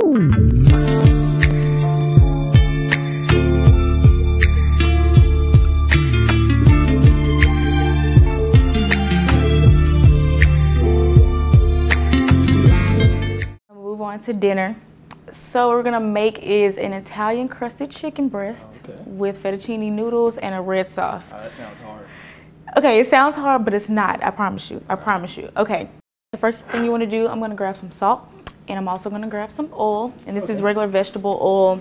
Move on to dinner. So what we're gonna make is an Italian crusted chicken breast with fettuccine noodles and a red sauce. Oh, that sounds hard. Okay, it sounds hard, but it's not. I promise you. I promise you. Okay. The first thing you want to do, I'm gonna grab some salt, and I'm also gonna grab some oil, and this is regular vegetable oil.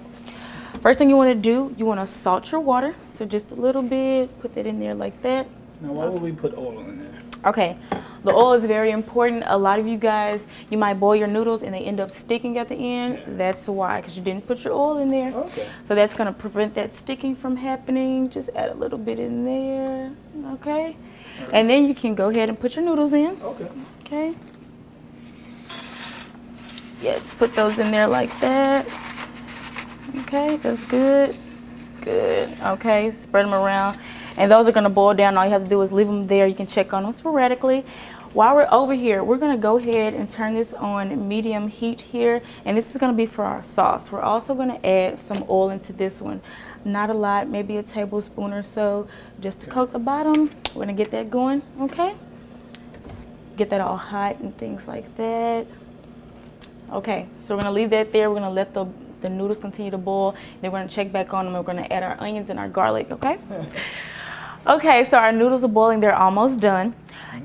First thing you want to do, you want to salt your water, so just a little bit. Put that in there like that. Now, why would we put oil in there? Okay, the oil is very important. A lot of you guys, you might boil your noodles and they end up sticking at the end. Yeah. That's why, because you didn't put your oil in there. Okay. So that's going to prevent that sticking from happening. Just add a little bit in there. Okay. Right. And then you can go ahead and put your noodles in. Okay. Okay. Yeah, just put those in there like that. Okay, that's good. Good. Okay, spread them around. And those are going to boil down. All you have to do is leave them there. You can check on them sporadically. While we're over here, we're going to go ahead and turn this on medium heat here. And this is going to be for our sauce. We're also going to add some oil into this one. Not a lot, maybe a tablespoon or so, just to coat the bottom. We're going to get that going, okay? Get that all hot and things like that. Okay, so we're going to leave that there. We're going to let the noodles continue to boil. Then we're going to check back on them. We're going to add our onions and our garlic, okay? Okay, so our noodles are boiling. They're almost done.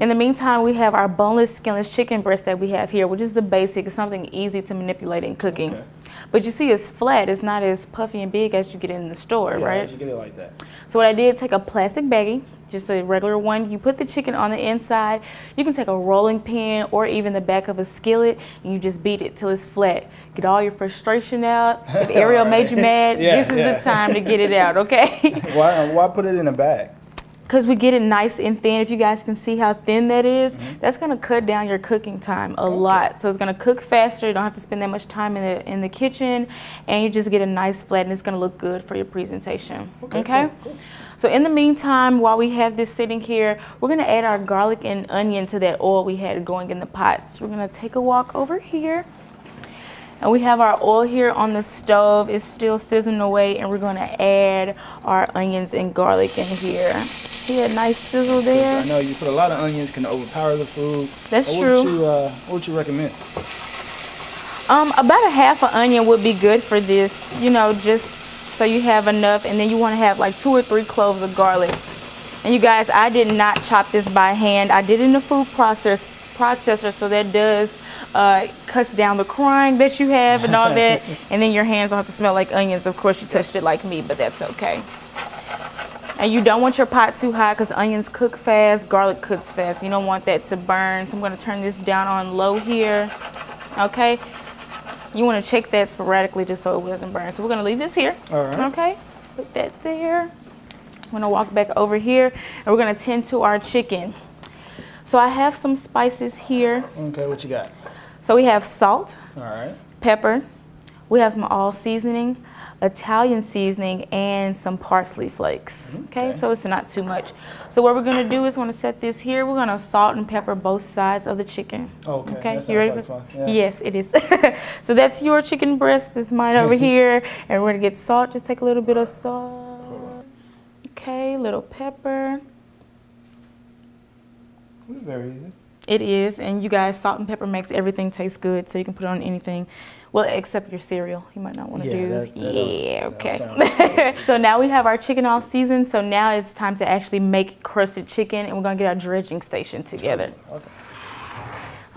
In the meantime, we have our boneless, skinless chicken breast that we have here, which is the basic. It's something easy to manipulate in cooking. Okay. But you see, it's flat. It's not as puffy and big as you get in the store, right? Yeah, you get it like that. So what I did, take a plastic baggie, just a regular one. You put the chicken on the inside. You can take a rolling pin or even the back of a skillet, and you just beat it till it's flat. Get all your frustration out. If Ariel made you mad, this is the time to get it out, okay? Why put it in a bag? Because we get it nice and thin. If you guys can see how thin that is, that's going to cut down your cooking time a lot. So it's going to cook faster. You don't have to spend that much time in the kitchen, and you just get a nice flat, and it's going to look good for your presentation. Okay? Cool. So in the meantime, while we have this sitting here, we're going to add our garlic and onion to that oil we had going in the pots. We're going to take a walk over here. And we have our oil here on the stove. It's still sizzling away, and we're going to add our onions and garlic in here. See a nice sizzle there? I know you put a lot of onions, can overpower the food. That's true. What would you recommend? About a half an onion would be good for this, you know, just so you have enough. And then you want to have like 2 or 3 cloves of garlic. And you guys, I did not chop this by hand. I did it in the food processor, so that does cuts down the crying that you have and all that. And then your hands don't have to smell like onions. Of course, you touched it like me, but that's okay. And you don't want your pot too hot because onions cook fast, garlic cooks fast. You don't want that to burn. So I'm going to turn this down on low here. Okay. You want to check that sporadically just so it doesn't burn. So we're going to leave this here. All right. Okay. Put that there. I'm going to walk back over here, and we're going to tend to our chicken. So I have some spices here. Okay, what you got? So we have salt. All right. Pepper. We have some all seasoning, Italian seasoning, and some parsley flakes. Okay, so it's not too much. So what we're gonna do is we're gonna set this here. We're gonna salt and pepper both sides of the chicken. Okay, you ready for? Yeah. Yes, it is. So that's your chicken breast. This is mine over here, and we're gonna get salt. Just take a little bit of salt. Okay, little pepper. It's very easy. It is, and you guys, salt and pepper makes everything taste good, so you can put it on anything. Well, except your cereal. You might not want to do. Okay. So now we have our chicken all seasoned, so now it's time to actually make crusted chicken, and we're going to get our dredging station together.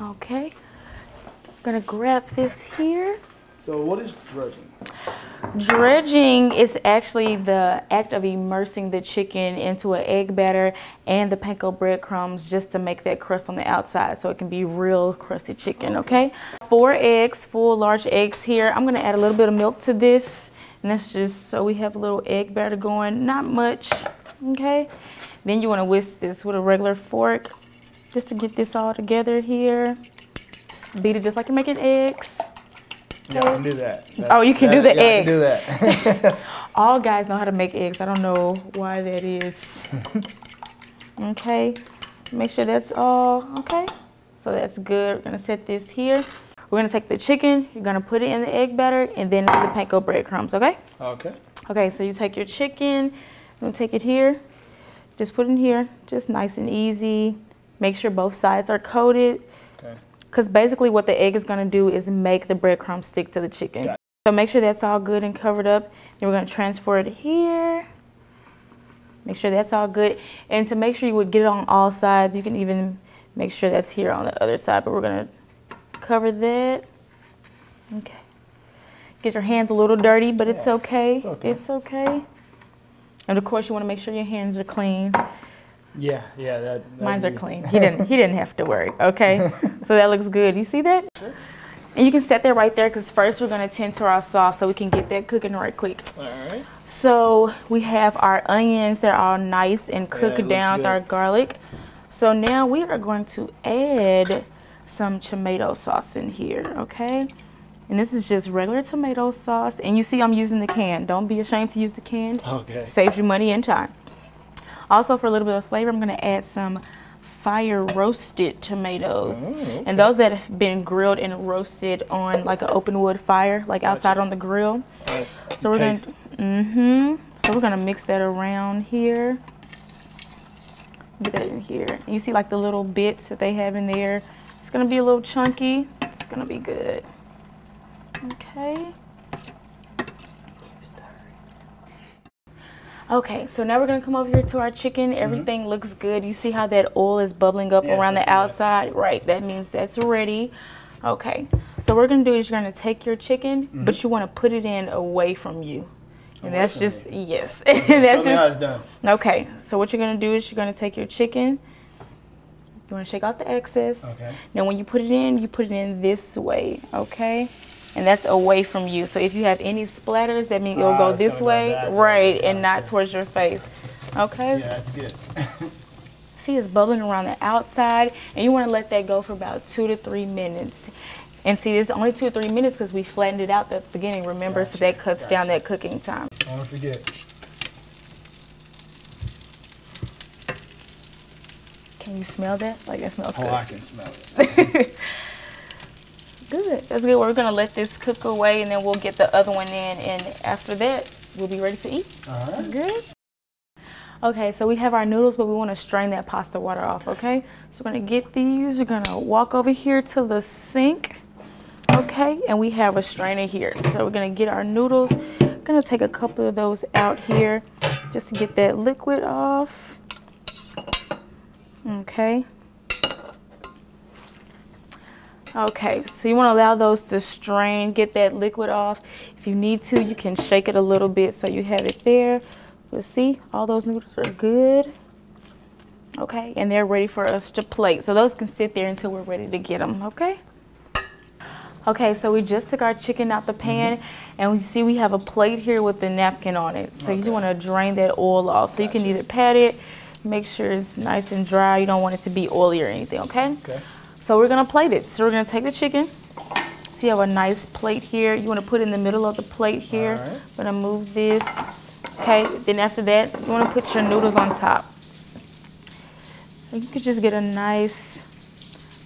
Okay. I'm going to grab this here. So what is dredging? Dredging is actually the act of immersing the chicken into an egg batter and the panko breadcrumbs just to make that crust on the outside so it can be real crusted chicken, okay? 4 eggs, full large eggs here. I'm going to add a little bit of milk to this, and that's just so we have a little egg batter going, not much, okay? Then you want to whisk this with a regular fork just to get this all together here. Just beat it just like you're making eggs. Yeah, I can do that. Oh, you can do the eggs. I can do that. All guys know how to make eggs. I don't know why that is. Okay, make sure that's all okay. So that's good. We're gonna set this here. We're gonna take the chicken, you're gonna put it in the egg batter, and then into the panko breadcrumbs, okay? Okay. Okay, so you take your chicken, I'm gonna take it here, just put it in here, just nice and easy. Make sure both sides are coated. Okay. Because basically what the egg is gonna do is make the breadcrumbs stick to the chicken. Got it. So make sure that's all good and covered up. Then we're gonna transfer it here. Make sure that's all good. And to make sure you would get it on all sides, you can even make sure that's here on the other side, but we're gonna cover that. Okay. Get your hands a little dirty, but it's okay. It's okay. It's okay. And of course you wanna make sure your hands are clean. Yeah, Mine's are clean. He didn't have to worry, okay? So that looks good. You see that? Sure. And you can set that right there because first we're gonna tend to our sauce so we can get that cooking right quick. All right. So we have our onions. They're all nice and cooked down with our garlic. So now we are going to add some tomato sauce in here, okay? And this is just regular tomato sauce. And you see I'm using the can. Don't be ashamed to use the can. Okay. Saves you money and time. Also, for a little bit of flavor, I'm going to add some fire roasted tomatoes. Oh, okay. And those that have been grilled and roasted on like an open wood fire, like outside on the grill. Nice. So we're going to So we're going to mix that around here. Get that in here. And you see like the little bits that they have in there. It's going to be a little chunky. It's going to be good. Okay. Okay, so now we're gonna come over here to our chicken. Everything looks good. You see how that oil is bubbling up around the outside? Right, that means that's ready. Okay, so what we're gonna do is you're gonna take your chicken, but you wanna put it in away from you. And that's just, yes. That's Tell me how it's done. Okay, so what you're gonna do is you're gonna take your chicken. You wanna shake out the excess. Okay. Now when you put it in this way, okay? And that's away from you. So if you have any splatters, that means it'll go this way, right, and not towards your face. Okay? Yeah, that's good. See, it's bubbling around the outside, and you want to let that go for about 2 to 3 minutes. And see, it's only 2 or 3 minutes because we flattened it out at the beginning, remember? So that cuts down that cooking time. Don't forget. Can you smell that? Like, that smells good. Oh, I can smell it. Good. That's good. We're going to let this cook away, and then we'll get the other one in. And after that, we'll be ready to eat. All right. Good. Okay, so we have our noodles, but we want to strain that pasta water off, okay? So we're going to get these. We're going to walk over here to the sink, okay? And we have a strainer here. So we're going to get our noodles. Going to take a couple of those out here just to get that liquid off. Okay. Okay, so you want to allow those to strain, get that liquid off. If you need to, you can shake it a little bit so you have it there. But see, all those noodles are good. Okay, and they're ready for us to plate. So those can sit there until we're ready to get them, okay? Okay, so we just took our chicken out the pan, and we see we have a plate here with the napkin on it. So you want to drain that oil off. So you can either pat it, make sure it's nice and dry. You don't want it to be oily or anything, okay? Okay. So we're gonna plate it. So we're gonna take the chicken. So you have a nice plate here. You wanna put it in the middle of the plate here. All right. I'm gonna move this. Okay, then after that, you wanna put your noodles on top. So you could just get a nice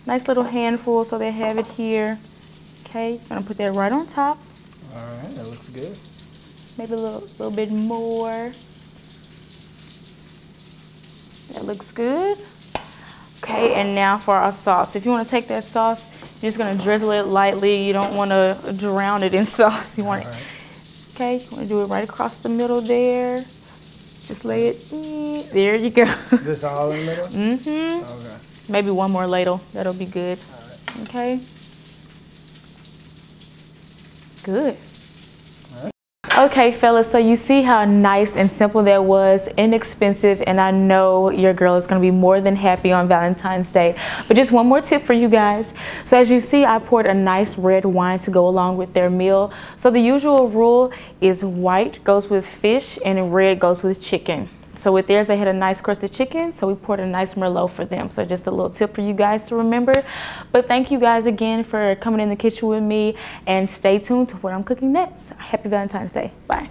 little handful so they have it here. Okay, you're gonna put that right on top. All right, that looks good. Maybe a little bit more. That looks good. Okay, and now for our sauce. If you want to take that sauce, you're just going to drizzle it lightly. You don't want to drown it in sauce. You want okay, you want to do it right across the middle there. Just lay it, there you go. This all in the middle? Mm-hmm. Okay. Maybe one more ladle. That'll be good. All right. Okay. Good. Okay, fellas, so you see how nice and simple that was, inexpensive, and I know your girl is going to be more than happy on Valentine's Day. But just one more tip for you guys. So as you see, I poured a nice red wine to go along with their meal. So the usual rule is white goes with fish and red goes with chicken. So with theirs, they had a nice crusted chicken, so we poured a nice Merlot for them. So just a little tip for you guys to remember. But thank you guys again for coming in the kitchen with me, and stay tuned to what I'm cooking next. Happy Valentine's Day. Bye.